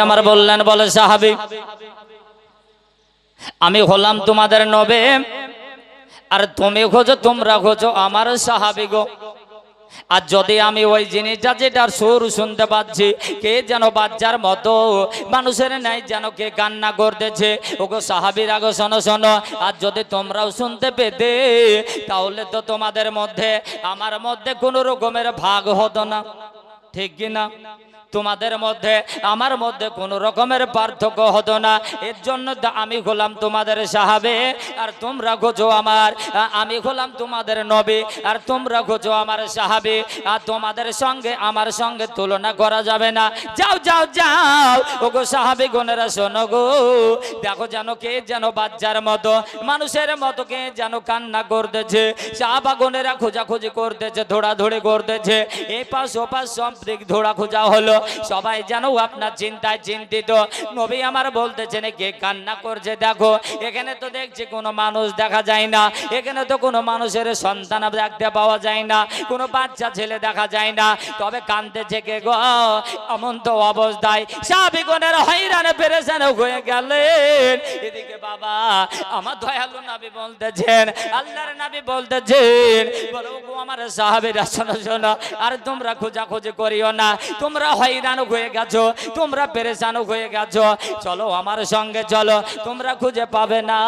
আমার বললেন, বলে সাহাবী আমি হলাম তোমাদের নবী, আর তুমি খোঁজো, তোমরা খোঁজো আমার সাহাবী গো। আর যদি আমি ওই জিনিসটা যেটার সুর শুনতে পাচ্ছি, কে যেন বাচ্চার মতো মানুষের নাই যেন কে কান্না করতেছে, ওগো সাহাবীরা গো শোনো শোনো, আর যদি তোমরাও শুনতে পেতে তাহলে তো তোমাদের মধ্যে আমার মধ্যে কোনো রকমের ভাগ হতো না, ঠিক কিনা? তোমাদের মধ্যে আমার মধ্যে কোনো রকমের পার্থক্য হতো না। এর জন্য আমি হলাম তোমাদের সাহাবে, আর তোমরা খোঁজো আমার, আমি হলাম তোমাদের নবী, আর তোমরা খোঁজো আমার সাহাবে। আর তোমাদের সঙ্গে আমার সঙ্গে তুলনা করা যাবে না। যাও যাও যাও ওগো সাহাবে গনেরা, শোনো গো, দেখো যেন কে যেন বাচ্চার মতো মানুষের মতো কে যেন কান্না করতেছে। সাহাবা গনেরা খোঁজাখুঁজি করতেছে, ধোড়াধুড়ি করতেছে, এই পাশ ও পাশ সব দিক ধোড়া খোঁজা হলো, সবাই যেন আপনার চিন্তায় চিন্তিত। নবী আমার বলতেছেন কে কান্না করছে, দেখো এখানে তো দেখছি কোনো মানুষ দেখা যায় না, এখানে তো কোনো মানুষের সন্তান দেখতে পাওয়া যায় না, কোনো বাচ্চা ছেলে দেখা যায় না, তবে কাঁদতেছে কে গো? এমন তো অবস্থায় সাহাবীগণের হয়রানে পেরেছেন হয়ে গেলেন। এদিকে বাবা আমার দয়ালু নবী বলতেছেন, আল্লাহর নবী বলতেছেন, বলো গো আমার সাহাবীরা শোনো শোনো, আর তোমরা খোঁজাখুঁজি করিও না, তোমরা হয়রান হয়ে গেছো, তোমরা পেরেশান হয়ে গেছো, চলো আমার সঙ্গে চলো, তোমরা খুঁজে পাবে না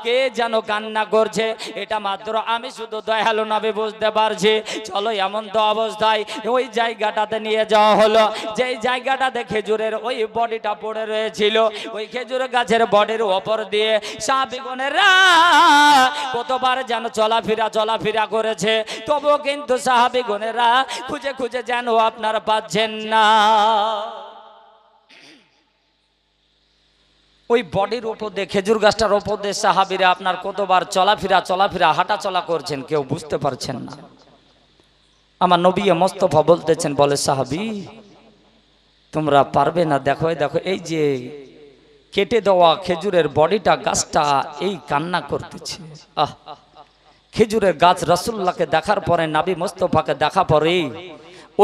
কে যেন কান্না করছে, এটা মাত্র আমি শুধু দয়ালু নবী বুঝতে পারছি। চলো এমন তো অবস্থায় ওই জায়গাটাতে নিয়ে যাওয়া হলো, যেই জায়গাটাতে খেজুরের ওই বডিটা পড়ে রয়েছিল, ওই খেজুর গাছের বডির ওপর দিয়ে সাহাবীগণেরা কতবার যেন চলাফেরা করেছে, তবুও কিন্তু সাহাবীগণেরা খুঁজে খুঁজে যেন আপনারা পাচ্ছেন না। ওই বডির উপর দিয়ে খেজুর গাছটার উপর দিয়ে সাহাবীরা আপনার কতবার চলাফেরা হাঁটা চলা করছেন, কেউ বুঝতে পারছেন না। আমার নবী মোস্তফা বলতেছেন, বলে সাহাবী তোমরা পারবে না, দেখো দেখো এই যে কেটে দেওয়া খেজুরের বডিটা গাছটা এই কান্না করতেছে। আহ, খেজুরের গাছ রাসূলুল্লাহকে দেখার পরে, নবী মোস্তফাকে দেখা পরে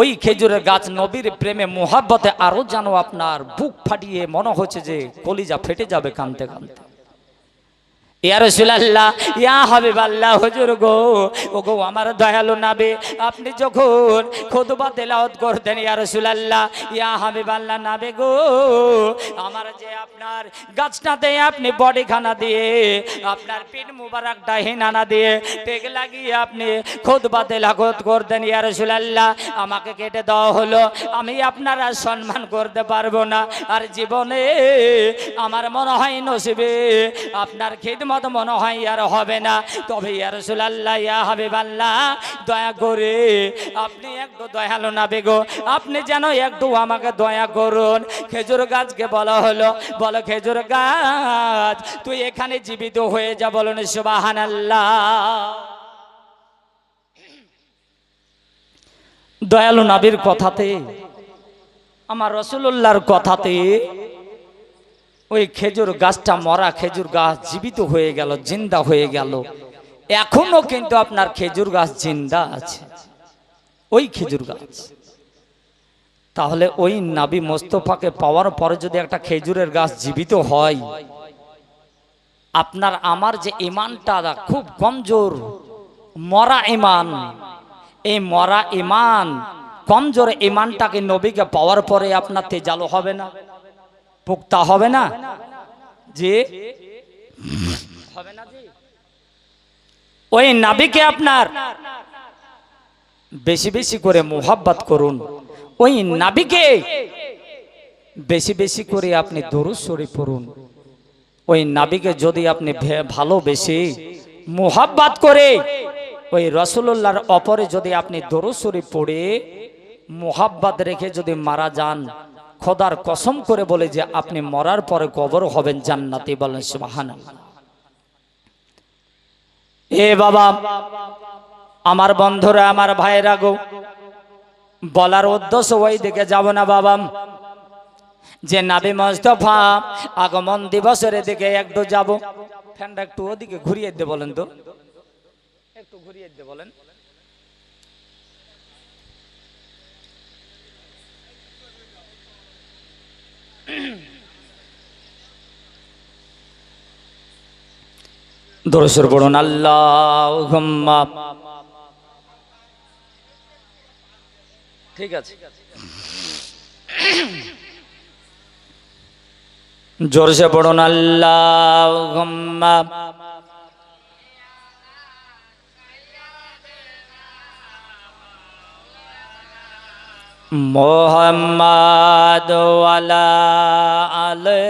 ওই খেজুরের গাছ নবীর প্রেমে মোহাব্বতে আরো যেন আপনার বুক ফাটিয়ে মনে হচ্ছে যে কলিজা ফেটে যাবে কাঁদতে কাঁদতে। ইয়া রাসূলুল্লাহ, ইয়া হাবিবাল্লাহ, হুজুর গো, ওগো আমার দয়ালু নবী, আপনি যখন খুতবা তেলাওয়াত করতেন, ইয়া রাসূলুল্লাহ, ইয়া হাবিবাল্লাহ নবী গো, আমার যে আপনার গাছটাতে আপনি বডি খানা দিয়ে, আপনার পিঠ মুবারকটা হিনানা দিয়ে টেক লাগিয়ে আপনি খুতবা তেলাওয়াত করতেন, ইয়া রাসূলুল্লাহ, আমাকে কেটে দেওয়া হলো, আমি আপনার আর সম্মান করতে পারবো না, আর জীবনে আমার মনে হয় নসিবে আপনার খিদমত মনে হয় আর হবে না। তবে ইয়া রাসূলুল্লাহ, ইয়া হাবিবাল্লাহ, দয়া করে আপনি একটু দয়ালু নবী গো, আপনি যেন একটু আমাকে দয়া করুন। খেজুর গাছকে বলা হলো, বলো খেজুর গাছ তুই এখানে জীবিত হয়ে যা, বলুন সুবহানাল্লাহ। দয়ালু নবীর কথাতে, আমার রাসূলুল্লাহর কথাতে ওই খেজুর গাছটা, মরা খেজুর গাছ জীবিত হয়ে গেল, জিন্দা হয়ে গেল। এখনো কিন্তু আপনার খেজুর গাছ জিন্দা আছে, ওই খেজুর গাছ। তাহলে ওই নবী মোস্তফাকে পাওয়ার পরে যদি একটা খেজুরের গাছ জীবিত হয়, আপনার আমার যে ঈমানটা খুব কমজোর, মরা ঈমান, এই মরা ঈমান, কমজোর ঈমানটাকে নবীকে পাওয়ার পরে আপনার তেজালো হবে না, পুক্তা হবে না, যে হবে না, যে ওই নবীকে আপনার বেশি বেশি করে মোহাব্বত করুন, ওই নবীকে বেশি বেশি করে আপনি দরুদ শরীফ পড়ুন। ওই নবীকে যদি আপনি ভালোবেসে মোহাব্বত করে ওই রাসূলুল্লাহর উপরে যদি আপনি দরুদ শরীফ পড়ে মোহাব্বত রেখে যদি মারা যান, খোদার কসম করে বলে যে আপনি মরার পরে কবর হবেন জান্নাতে, বলেন সুবহানাল্লাহ। এ বাবা, আমার বন্ধুরা, আমার ভাইরা গো, বলার উদ্দেশ্য ওই দিকে যাব না বাবা, যে নবী মুস্তাফা আগমন দিবসের দিকে একটু যাব। ফ্যানটা একটু ওদিকে ঘুরিয়ে দে বলেন তো, একটু ঘুরিয়ে দে বলেন। দরুদ পড়ুন আল্লাহুম্মা। ঠিক আছে, জোরসে পড়ুন আল্লাহুম্মা। মুহাম্মাদ ওয়ালা আলে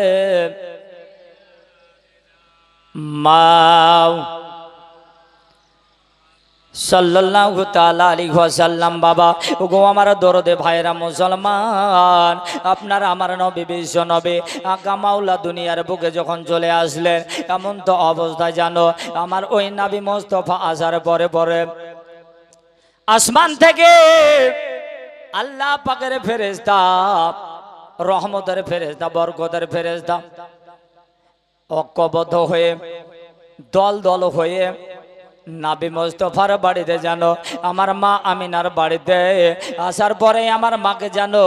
মাও সাল্লাল্লাহু তাআলা আলাইহি ওয়াসাল্লাম। বাবা ওগো আমার দরদে ভাইরা মুসলমান, আপনারা আমার নবী বিশ্ব নবী আকা মাওলা দুনিয়ার বুকে যখন চলে আসলেন, এমন তো অবস্থায় জানো আমার ওই নবী মুস্তাফা আসার পরে পরে আসমান থেকে আল্লাহ পাকের ফেরেশতা, রহমতের ফেরেশতা, বরকতের ফেরেশতা ঐক্যবদ্ধ হয়ে দল দল হয়ে নবী মুস্তাফার বাড়িতে জানো আমার মা আমিনার বাড়িতে আসার পরে আমার মাকে জানো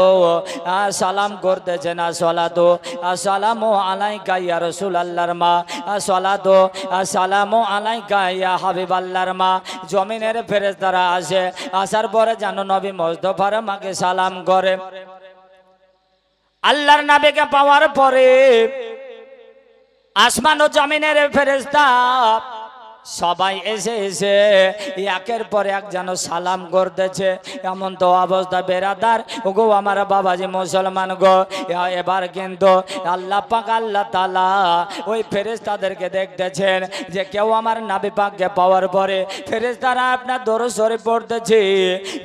সালাম করতেছেন, আসসালাতু আসসালামু আলাইকা ইয়া রাসূলুল্লাহর মা, আসসালাতু আসসালামু আলাইকা ইয়া হাবিবাল্লাহর মা। জমিনের ফেরেশতারা আসে, আসার পরে জানো নবী মুস্তাফার মাকে সালাম করে। আল্লাহর নবীকে পাওয়ার পরে আসমান ও জমিনের ফেরেশতা সবাই এসে এসে একের পর এক যেন সালাম করতেছে। এমন তো অবস্থা বেরাদার গো আমার বাবাজি মুসলমান গো, এবার কিন্তু আল্লাহ পাক আল্লাহ তাআলা ওই ফেরেশতাদেরকে দেখতেছেন যে কেউ আমার নবী পাককে পাওয়ার পরে ফেরেশতারা আপনার দরুদ শরীফ পড়তেছে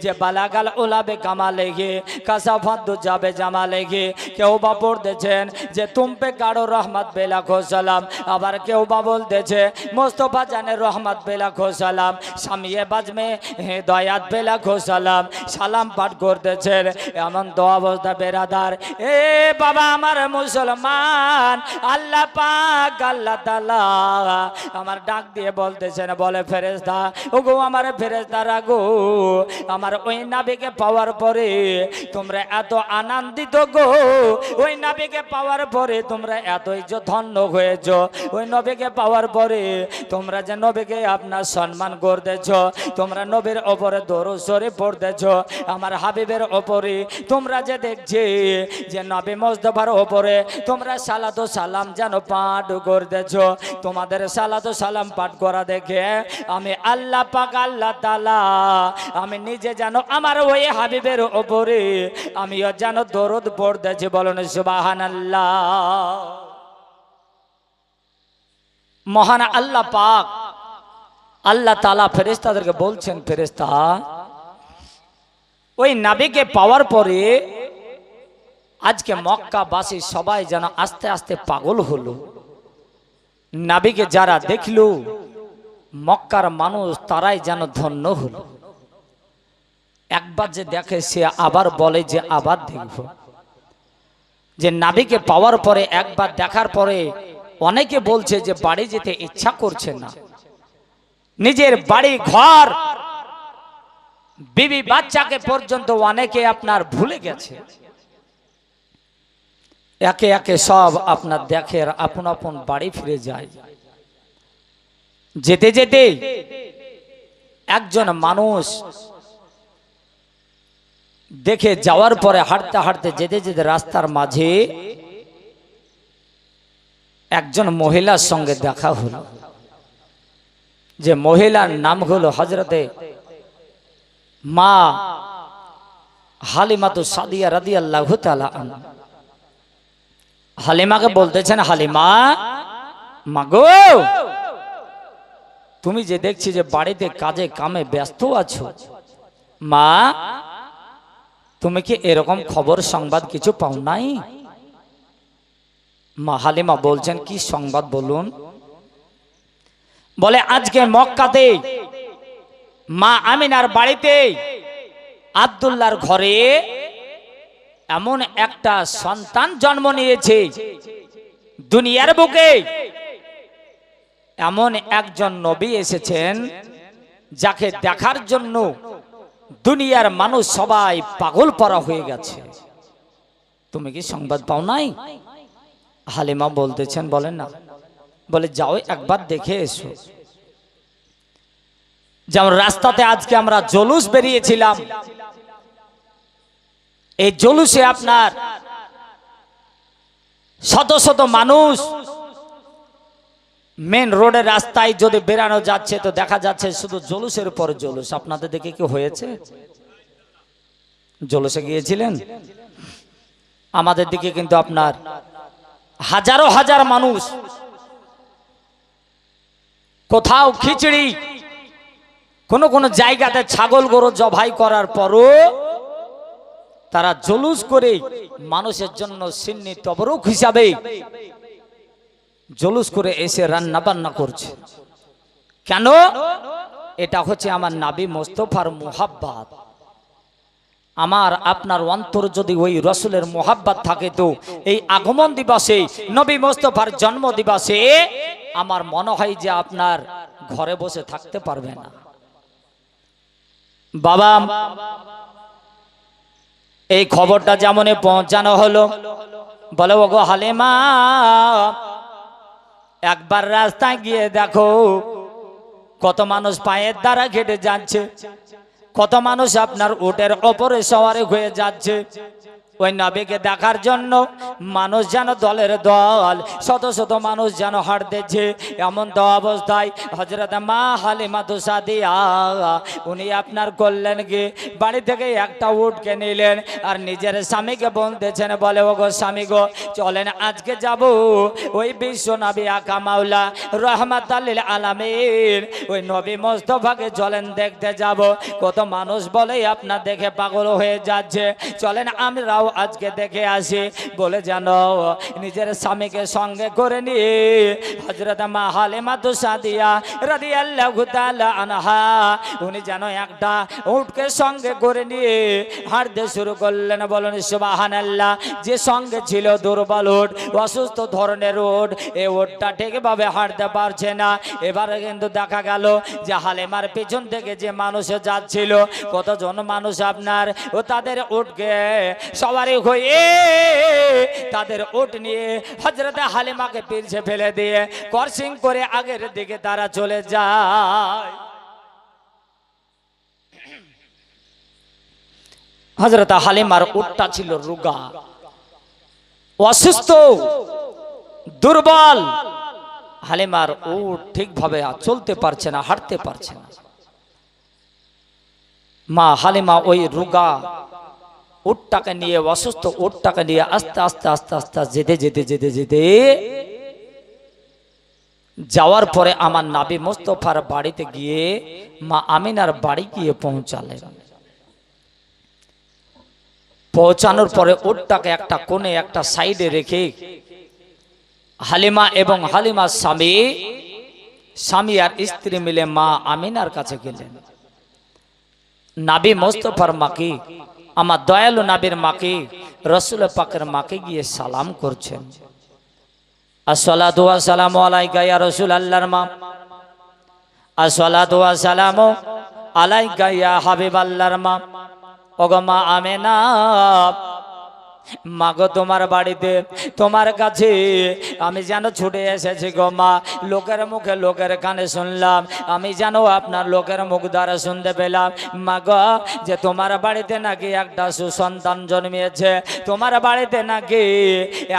যে বালাগাল উলাবে কামালেহি কাসাফাদু যাবে জামালেহি। কেউ বা পড়তেছেন যে তুমপে কারো রহমত বেলাখো সালাম, আবার কেউ বা বলতেছে মুস্তাফা জানে রহমত বেলাখো সালাম, সামিয়ে বাজমে হেদায়াত বেলাখো সালাম, সালাম পাঠ করতেছেন। এমন তো অবস্থা বেরাদার এ বাবা আমার মুসলমান, আল্লাহ পাক আল্লাহ তাআলা আমার ডাক দিয়ে বলতেছেন, বলে ফেরেশতা ওগো আমার ফেরেশতারা গো, আমার ওই নবীকে পাওয়ার পরে তোমরা এত আনন্দিত গো, ওই নবীকে পাওয়ার পরে তোমরা এতই যে ধন্য হয়েছো, ওই নবীকে পাওয়ার পরে তোমরা যে নবীকে আপনার সম্মান করতেছ, তোমরা নবীর ওপরে দরুদ শরীফ পড়তেছ, আমার হাবিবের ওপরে তোমরা যে দেখছি যে নবী মুস্তাফার ওপরে তোমরা সালাত ও সালাম যেন পাঠ করতেছ। তোমাদের সালাত ও সালাম পাঠ করা দেখে আমি আল্লাহ পাক আল্লাহ তাআলা আমি নিজে জানো আমার ওই হাবিবের ওপরে আমিও যেন দরুদ পড়তেছি। বলুন সুবহানাল্লাহ। মহান আল্লাহ পাক আল্লাহ তাআলা ফেরেশতাদেরকে বলছেন, ফেরেশতা ওই নবীকে পাওয়ার পরে আজকে মক্কাবাসী সবাই যেন আস্তে আস্তে পাগল হলো। নবীকে যারা দেখলো মক্কার মানুষ তারাই যেন ধন্য হলো। একবার যে দেখে সে আবার বলে যে আবার দেখব। যে নবীকে পাওয়ার পরে একবার দেখার পরে অনেকে বলছে যে বাড়ি যেতে ইচ্ছা করছে না, নিজের বাড়ি ঘর বিবি বাচ্চাকে পর্যন্ত অনেকে আপনার ভুলে গেছে। একে একে সব আপনার দেখে আপন আপন বাড়ি ফিরে যায়। যেতে যেতে একজন মানুষ দেখে যাওয়ার পরে হাঁটতে হাঁটতে যেতে যেতে রাস্তার মাঝে একজন মহিলার সঙ্গে দেখা হলো। যে মহিলার নাম হলো হযরতে মা হালিমাতু সাদিয়া রাদিয়াল্লাহু তাআলা আনহা। হালিমাকে বলতেছেন, হালিমা মাগো তুমি যে দেখছি যে বাড়িতে কাজে কামে ব্যস্ত আছো, মা তুমি কি এরকম খবর সংবাদ কিছু পাও নাই? মা হালিমা বলছেন, কি সংবাদ বলুন? বলে আজকে মক্কাতে মা আমিনার বাড়িতে আব্দুল্লাহর ঘরে এমন একটা সন্তান জন্ম নিয়েছে। দুনিয়ার বুকে এমন একজন নবী এসেছেন যাকে দেখার জন্য দুনিয়ার মানুষ সবাই পাগল পরা হয়ে গেছে। তুমি কি সংবাদ পাও নাই? হালিমা বলতেছেন, বলেন না। বলে যাও একবার দেখে এসো। যেমন রাস্তাতে আজকে আমরা জলুস বেরিয়েছিলাম, এই জলুসে আপনার শত শত মানুষ মেন রোডের রাস্তায় যদি বেরানো যাচ্ছে তো দেখা যাচ্ছে শুধু জলুসের পর জলুস। আপনাদের দিকে কি হয়েছে? জলুসে গিয়েছিলেন? আমাদের দিকে কিন্তু আপনার হাজারো হাজার মানুষ, কোথাও খিচড়ি, কোন কোন জায়গাতে ছাগল গরু জবাই করার পরও তারা জলুস করে মানুষের জন্য সিন্নি তবরক হিসাবে জলুস করে এসে রান্না বান্না করছে। কেন? এটা হচ্ছে আমার নবী মুস্তাফার মুহাব্বত। আমার আপনার অন্তর যদি ওই রসুলের মুহাব্বত থাকে তো এই আগমন দিবসে, নবী মুস্তাফার জন্ম দিবসে আমার মনে হয় যে আপনার ঘরে বসে থাকতে পারবে না। বাবা, এই খবরটা যেমন পৌঁছানো হলো, বলে ওগো হালিমা, একবার রাস্তায় গিয়ে দেখো কত মানুষ পায়ের দ্বারা হেঁটে যাচ্ছে, কত মানুষ আপনার উটের ওপরে সওয়ারি হয়ে যাচ্ছে। ওই নবীকে দেখার জন্য মানুষ যেন দলের দল, শত শত মানুষ যেন হাঁটতেছে। এমন তো অবস্থায় হযরত মা হালিমা সাদিয়া উনি আপনার করলেন কি, বাড়ি থেকে একটা উটকে নিলেন আর নিজের স্বামীকে বলতেছেন, বলে ওগো স্বামী গো, চলেন আজকে যাব ওই বিশ্ব নবী আকা মাওলা রহমাতাল লিল আলামিন ওই নবী মুস্তাফাকে চলেন দেখতে যাব। কত মানুষ বলে আপনার দেখে পাগল হয়ে যাচ্ছে, চলেন আমরাও আজকে দেখে আসি। বলে জানো নিজের স্বামীকে সঙ্গে করে নিয়ে হযরত মা হালিমা সাদিয়া রাদিয়াল্লাহু তাআলা আনহা উনি যেন একটা উটকে সঙ্গে করে নিয়ে হাঁটতে শুরু করলেন। বলেন সুবহানাল্লাহ। যে সঙ্গে ছিল দুর্বল উট, অসুস্থ ধরনের উট, এই উটটা ঠিকভাবে হাঁটতে পারছে না। এবারে কিন্তু দেখা গেল যে হালিমার পিছন থেকে যে মানুষ যাচ্ছিল, কতজন মানুষ আপনার ও তাদের উটকে সবারই হয়ে তাদের উট নিয়ে হযরত হালিমাকে পিছে ফেলে দিয়ে ক্রসিং করে আগের দিকে তারা চলে যায়। হযরত হালিমার উটটা ছিল রোগা, অসুস্থ, দুর্বল। হালিমার উট ঠিকভাবে চলতে পারছে না, হাঁটতে পারছে না। মা হালিমা ওই রোগা উটটাকে নিয়ে, অসুস্থ উটটাকে নিয়ে আস্তে আস্তে আস্তে আস্তে যেতে যেতে যেতে যেতে যাওয়ার পরে আমার নবী মুস্তাফার বাড়িতে গিয়ে মা আমিনার বাড়ি গিয়ে পৌঁছালেন। পৌঁছানোর পরে উটটাকে একটা কোণে একটা সাইডে রেখে হালিমা এবং হালিমার স্বামী আর স্ত্রী মিলে মা আমিনার কাছে গেলেন। নবী মুস্তাফার মাকে, আমার দয়ালু নবীর মাকে, রাসূল পাকের মাকে গিয়ে সালাম করছেন। আসসালাতু ওয়াসসালামু আলাইকা ইয়া রাসূলুল্লাহর মা, আসসালাতু ওয়াসসালামু আলাইকা ইয়া হাবিবাল্লাহর মা। ওগো মা আমিনা, মাগো তোমার বাড়িতে, তোমার কাছে আমি যেন ছুটে এসেছি গো মা। লোকের মুখে লোকের কানে শুনলাম, আমি যেন আপনার লোকের মুখ দ্বারা শুনতে পেলাম মাগো যে তোমার বাড়িতে নাকি একটা সুসন্তান জন্মেছে, তোমার বাড়িতে নাকি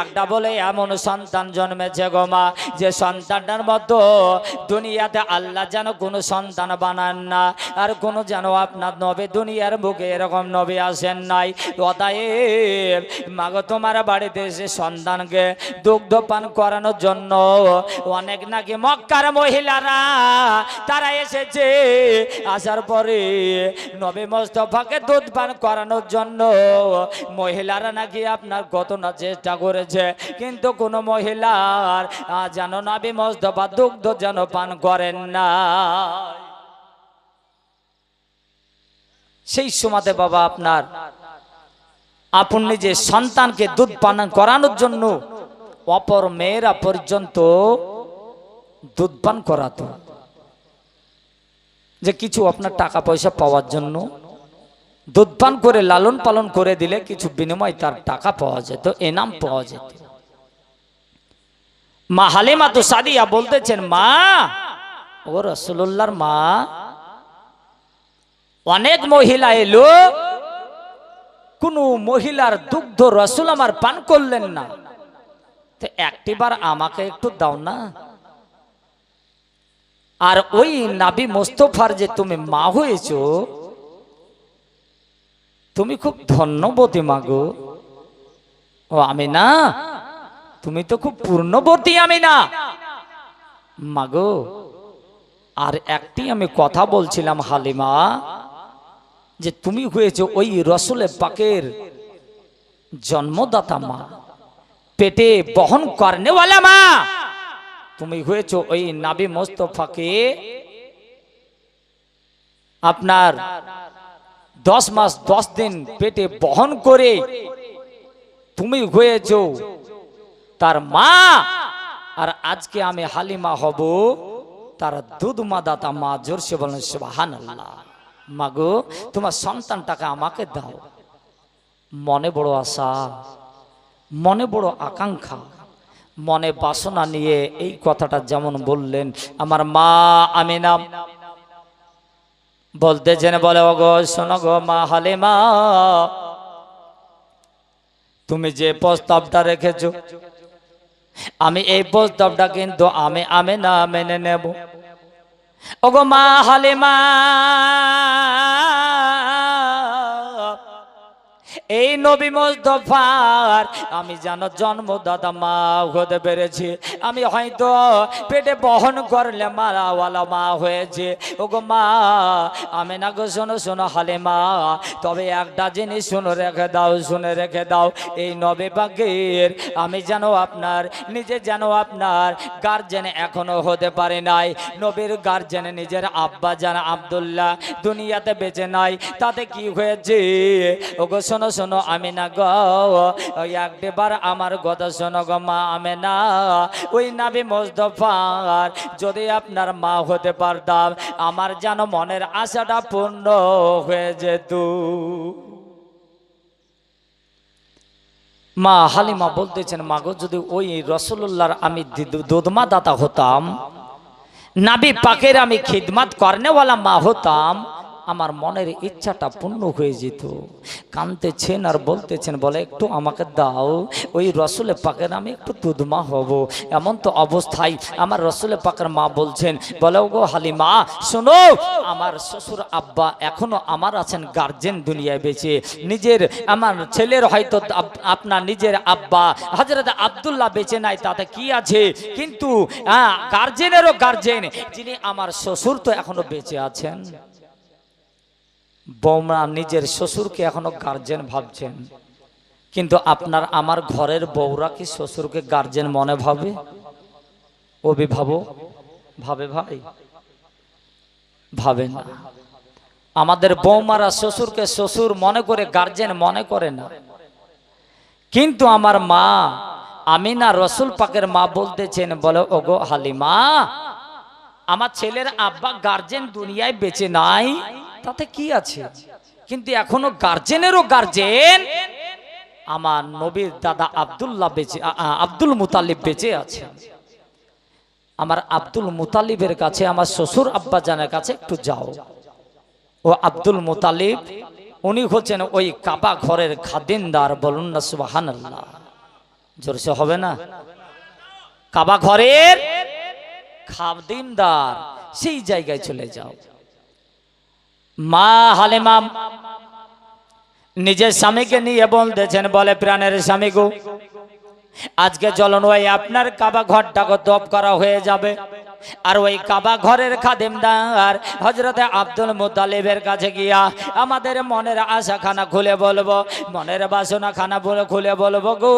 একটা বলে এমন সন্তান জন্মেছে গো মা, যে সন্তানটার মতো দুনিয়াতে আল্লাহ যেন কোনো সন্তান বানান না, আর কোনো যেন আপনার নবী দুনিয়ার বুকে এরকম নবী আসেন নাই। অতএব মাগো তোমার বাড়িতে এসে সন্তানকে দুগ্ধ পান করানোর জন্য অনেক নাকি মক্কার মহিলারা তারা এসেছে। আসার পরে নবী মুস্তাফাকে দুধ পান করানোর জন্য মহিলারা নাকি আপনার কত না চেষ্টা করেছে, কিন্তু কোনো মহিলার যেন নবী মুস্তাফা দুগ্ধ যেন পান করেন না। সেই সময়তে বাবা আপনার আপনি যে সন্তানকে দুধ পান করানোর জন্য অপর মেয়েরা পর্যন্ত দুধ পান করাতো, যে কিছু আপনার টাকা পয়সা পাওয়ার জন্য দুধ পান করে লালন পালন করে দিলে কিছু বিনিময় তার টাকা পাওয়া যেত, এনাম পাওয়া যেত। মা হালিমা তো সাদিয়া বলতেছেন, মা ও রাসূলুল্লাহর মা, অনেক মহিলা এলো, কোন মহিলার দুগ্ধ রাসূল আমার পান করলেন না, তো একটিবার আমাকে একটু দাও না। আর ওই নবী মুস্তাফার যে তুমি মা হয়েছো, তুমি খুব ধন্যবতী মাগো। ও আমিনা, তুমি তো খুব পূর্ণবতী আমিনা মাগো। আর একটি আমি কথা বলছিলাম হালিমা, যে তুমি হয়েছো ওই রসুলের পাকের জন্মদাতা মা, পেটে বহন করনেওয়ালা মা। তুমি হয়েছো ওই নবী মুস্তাফাকে আপনার 10 মাস 10 দিন পেটে বহন করে তুমি হয়েছো তার মা। আর আজকে আমি হালিমা হব তার দুধমা দাতা মা। জোরসে বলেন সুবহানাল্লাহ। মাগো, তোমার সন্তানটাকে আমাকে দাও। মনে বড় আশা, মনে বড় আকাঙ্ক্ষা, মনে বাসনা নিয়ে এই কথাটা যেমন বললেন আমার মা আমিনা বলতেছেন, বলে ওগো শোনো গো মা হালিমা, তুমি যে প্রস্তাবটা রেখেছো, আমি এই প্রস্তাবটা কিন্তু আমি আমিনা মেনে নেব। ওগো মা হালিমা, এই নবী মুস্তাফার আমি জানো জন্মদাতা মা হতে পেরেছি। আমি হয়তো পেটে বহন করলে মারাওয়ালা মা হয়েছে। ওগো মা আমিনা গো, শোনো শোনো হালিমা, তবে একটা জিনিস শুনে রেখে দাও, শুনে রেখে দাও। এই নবী পাকের আমি জানো আপনার নিজে জানো আপনার গার্জেন এখনো হতে পারে নাই। নবীর গার্জেন নিজের আব্বা জান আব্দুল্লাহ দুনিয়াতে বেঁচে নাই। তাতে কি হয়েছে? ওগো শোনো শোনো আমিনা গো, একবার আমার কথা শোনো গো মা আমিনা। ওই নবী মুস্তাফার যদি আপনার মা হতে পারতাম, আমার যেন মনের আশাটা পূর্ণ হয়ে যেত। মা হালিমা বলতেছেন, মাগো যদি ওই রাসূলুল্লাহর আমি দুধমা দাতা হতাম, নবী পাকের আমি খিদমত করনেওয়ালা মা হতাম, আমার মনের ইচ্ছাটা পূর্ণ হয়ে যেত। কাঁদতেছেন আর বলতেছেন, বলে একটু আমাকে দাও, ওই রসুলের পাকের আমি একটু দুধমা হব। এমন তো অবস্থায় আমার রসুলের পাকের মা বলছেন, বলে ওগো হালিমা শোনো, আমার শ্বশুর আব্বা এখনো আমার আছেন গার্জেন দুনিয়ায় বেঁচে। নিজের আমার ছেলের হয়তো আপনার নিজের আব্বা হযরত আব্দুল্লাহ বেঁচে নাই, তাতে কি আছে, কিন্তু গার্জেনেরও গার্জেন যিনি আমার শ্বশুর তো এখনো বেঁচে আছেন। বৌমা নিজের শ্বশুরকে এখনো গার্জেন ভাবছেন, কিন্তু আপনার আমার ঘরের বউরা কি শ্বশুরকে গার্জেন মনে ভাবে? অভিভাবক ভাবে? ভাই ভাবে না। আমাদের বৌমারা শ্বশুরকে শ্বশুর মনে করে, গার্জেন মনে করে না। কিন্তু আমার মা আমিনা রসুল পাকের মা বলতেছেন, বলে ওগো হালিমা, আমার ছেলের আব্বা গার্জেন দুনিয়ায় বেঁচে নাই, তাতে কি আছে, কিন্তু এখনো গার্জেনেরও গার্জেন আমার নবীর দাদা আব্দুল্লাহ বেঁচে, আব্দুল মুতালিব বেঁচে আছে। আমার আব্দুল মুতালিবের কাছে, আমার শ্বশুর আব্বা জানের কাছে একটু যাও। ও আব্দুল মুতালিব উনি হচ্ছেন ওই কাবা ঘরের খাদিমদার। বলুন না সুবহানাল্লাহ, জোরসে হবে না? কাবা ঘরের খাদিমদার, সেই জায়গায় চলে যাও। মা হালিমা নিজের স্বামীকে নিয়ে বলতেছেন, বলে প্রাণের স্বামী গো, আজকে চলুন ওই আপনার কাবা ঘরটাকে তপ করা হয়ে যাবে। আর ওই কাবা ঘরের খাদিমদার হযরতে আব্দুল মুতালিবের কাছে গিয়া আমাদের মনের আশা খানা খুলে বলবো, মনের বাসনা খানা খুলে বলবো গো।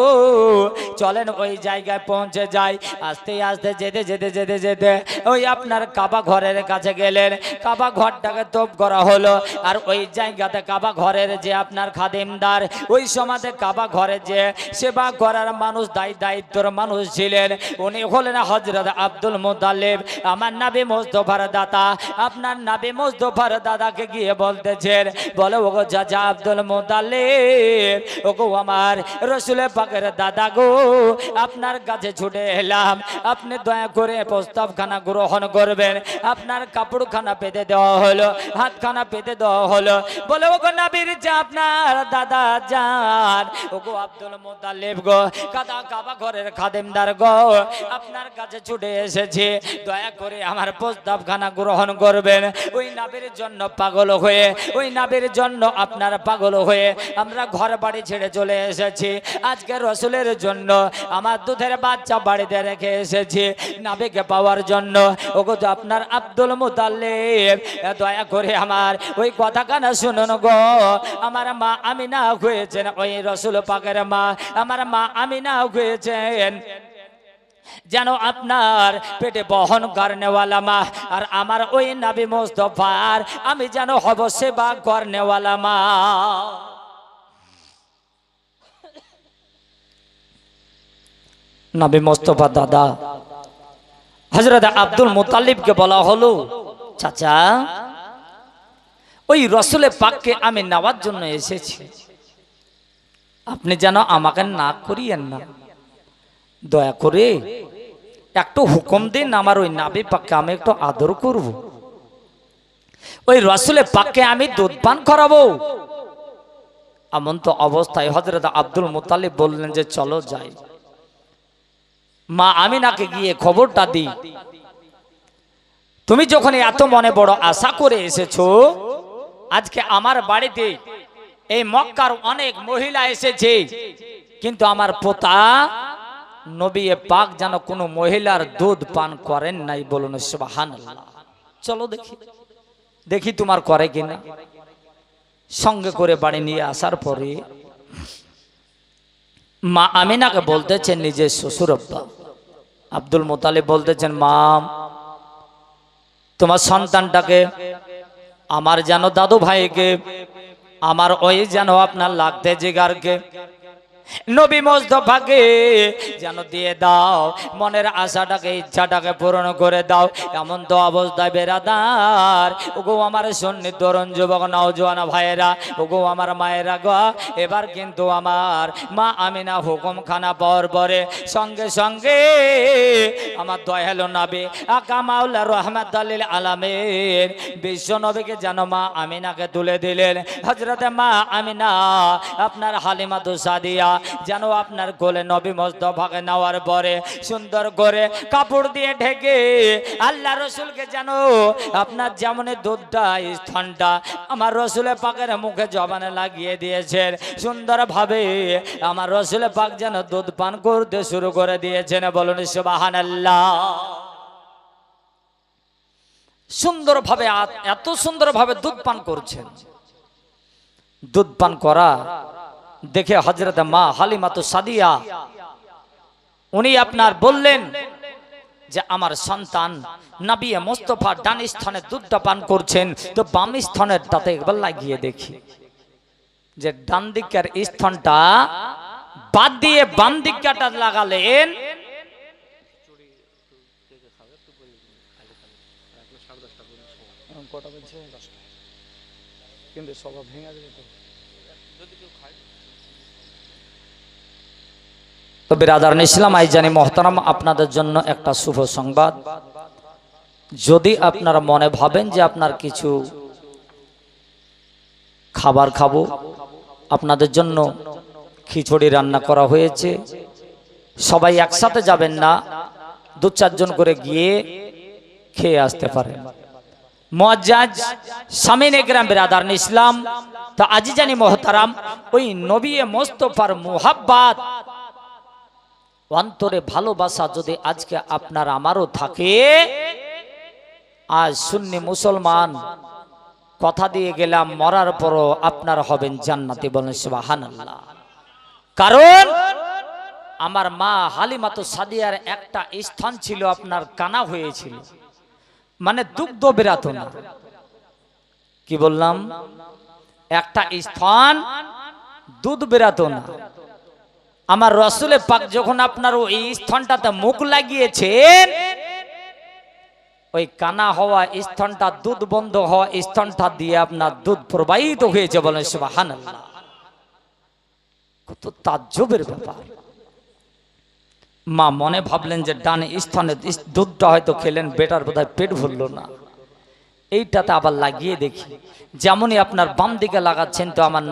চলেন ওই জায়গায় পৌঁছে যাই। আস্তে আস্তে যেতে যেতে যেতে যেতে ওই আপনার কাবা ঘরের কাছে গেলেন। কাবা ঘরটাকে তপ করা হলো। আর ওই জায়গাতে কাবা ঘরের যে আপনার খাদিমদার, ওই সমাজে কাবা ঘরে যে সেবা করার মানুষ, দায়িত্বর মানুষ ছিলেন, উনি হলেন হযরত আব্দুল মুতালিব। মুতালিব আমার নবী মুস্তাফার দাদা আপনার নবী মুস্তাফার দাদাকে গিয়ে বলতেছেন বলে ওগো চাচা আব্দুল মুতালিব ওগো আমার রাসূল পাকের দাদা গো আপনার কাছে ছুটে এলাম আপনি দয়া করে প্রস্তাবখানা গ্রহণ করবেন আপনার কাপড়খানা পেতে দেওয়া হলো হাতখানা পেতে দেওয়া হলো বলে ওগো নবীর যে আপনার দাদা যান ওগো আব্দুল মুতালিব গো কাবা ঘরের খাদেমদার গো আপনার কাছে ছুটে এসেছি দয়া করে আমার প্রস্তাবখানা গ্রহণ করবেন ওই নবীর জন্য পাগল হয়ে ওই নবীর জন্য আপনার পাগল হয়ে আমরা ঘর বাড়ি ছেড়ে চলে এসেছি আজকে রাসূলের জন্য আমার দুধের বাচ্চা বাড়িতে রেখে এসেছি নবীকে পাওয়ার জন্য ওগো তো আপনার আব্দুল মুতালিব দয়া করে আমার ওই কথাখানা শুনুন গো আমার মা আমিনা হয়েছেন ওই রাসূল পাকের মা আমার মা আমিনা হয়েছেন যেন আপনার পেটে বহন করনেওয়ালা মা আর আমার ওই নবী মুস্তাফার আমি যেন হব সেবা করনেওয়ালা মা নবী মুস্তাফা দাদা হযরত আব্দুল মুতালিবকে বলা হলো চাচা ওই রাসূলের পাককে আমি নেওয়ার জন্য এসেছি আপনি যেন আমাকে না করিয়েন না দয়া করে একটু হুকুম দিন আমার ওই নবী পাককে আমি একটু আদর করব ওই রাসূলের পাককে আমি দুধ পান করাবো এমন তো অবস্থায় হযরত আব্দুল মুতালিব বললেন যে চলো যাই মা আমিনাকে গিয়ে খবরটা দিই তুমি যখন এত মনে বড় আশা করে এসেছো আজকে আমার বাড়িতে এই মক্কার অনেক মহিলা এসেছে কিন্তু আমার পোতা নবী পাক যেন কোনো মহিলার দুধ পান করেন নাই বলুন সুবহানাল্লাহ চলো দেখি দেখি তোমার করে কিনা সঙ্গে করে বাড়ি নিয়ে আসার পরে মা আমিনাকে বলতেছেন নিজের শ্বশুর আব্বা আব্দুল মুতালিব বলতেছেন মা তোমার সন্তানটাকে আমার যেন দাদু ভাইকে আমার ওই যেন আপনার লাগতে জিগারকে নবী মুস্তাফাকে যেন দিয়ে দাও মনের আশাটাকে ইচ্ছাটাকে পূরণ করে দাও এমন তো অবস্থায় বেরাদার ওগো আমার সুন্নি তরুণ যুবক নওজোয়ান ভাইয়েরা ওগো আমার মায়েরা গো এবার কিন্তু আমার মা আমিনা হুকুমখানা পাওয়ার পরে সঙ্গে সঙ্গে আমার দয়ালু নবী আকা মাওলা রাহমাতুল লিল আলামিন বিশ্ব নবীকে যেন মা আমিনাকে তুলে দিলেন হযরত মা আমিনা আপনার হালিমাতু সাদিয়া যেন আপনার কোলে নবী মুস্তাফাকে নেওয়ার পরে সুন্দর করে কাপড় দিয়ে ঢেকে আল্লাহ রাসূলকে যেন আপনার যেমন দুধটা স্তনটা আমার রাসূল পাকের মুখে জবানে লাগিয়ে দিয়েছেন সুন্দরভাবে আমার রাসূল পাক যেন দুধ পান করতে শুরু করে দিয়েছেন বলুন সুবহানাল্লাহ সুন্দরভাবে এত সুন্দরভাবে দুধ পান করছেন দুধ পান করা দেখে হযরত মা হালিমাতু সাদিয়া উনি আপনার বললেন যে আমার সন্তান নবী মুস্তাফা ডান স্থানে দুধটা পান করছেন তো বাম স্থানের দাঁতে একবার লাগিয়ে দেখি যে ডান দিকের স্থানটা বাদ দিয়ে বাম দিকটা লাগালেন কিন্তু সব ভেঙে যাবে তো বিরাদারান ইসলাম আইজানি মোহতারাম আপনাদের জন্য একটা শুভ সংবাদ যদি আপনারা মনে ভাবেন যে আপনার কিছু খাবার খাবো আপনাদের জন্য খিচুড়ি রান্না করা হয়েছে সবাই একসাথে যাবেন না দু চারজন করে গিয়ে খেয়ে আসতে পারেন মুআজ্জাজ সামিনে গ্রাম বিরাদারান ইসলাম তো আজিজানি মোহতারাম ওই নবী মুস্তাফার মুহাব্বত অন্তরে ভালোবাসা যদি আজকে আপনার আমারও থাকে আজ সুন্নি মুসলমান কথা দিয়ে গেলাম মরার পরও আপনার হবেন জান্নাতি বলেন সুবহানাল্লাহ কারণ আমার মা হালিমাতু সাদিয়ার একটা স্থান ছিল আপনার কানা হয়েছিল মানে দুগ্ধ বেরাত না কি বললাম একটা স্থান দুধ বেরাত না আমার রাসূল পাক যখন আপনার ওই স্থানটাতে মুখ লাগিয়েছেন ওই কানা হওয়া স্তনটা, দুধ বন্ধ হওয়া স্তনটা দিয়ে আপনার দুধ প্রবাহিত হয়েছে, বলেন সুবহানাল্লাহ। কত তাজ্জবের ব্যাপার। মা মনে ভাবলেন যে ডানে স্তনে দুধটা হয়তো খেলেন, বেটার বোধহয় পেট ভরলো না, এইটাতে আবার লাগিয়ে দেখি, যেমনই আপনার বাম দিকে লাগাচ্ছেন তো আমার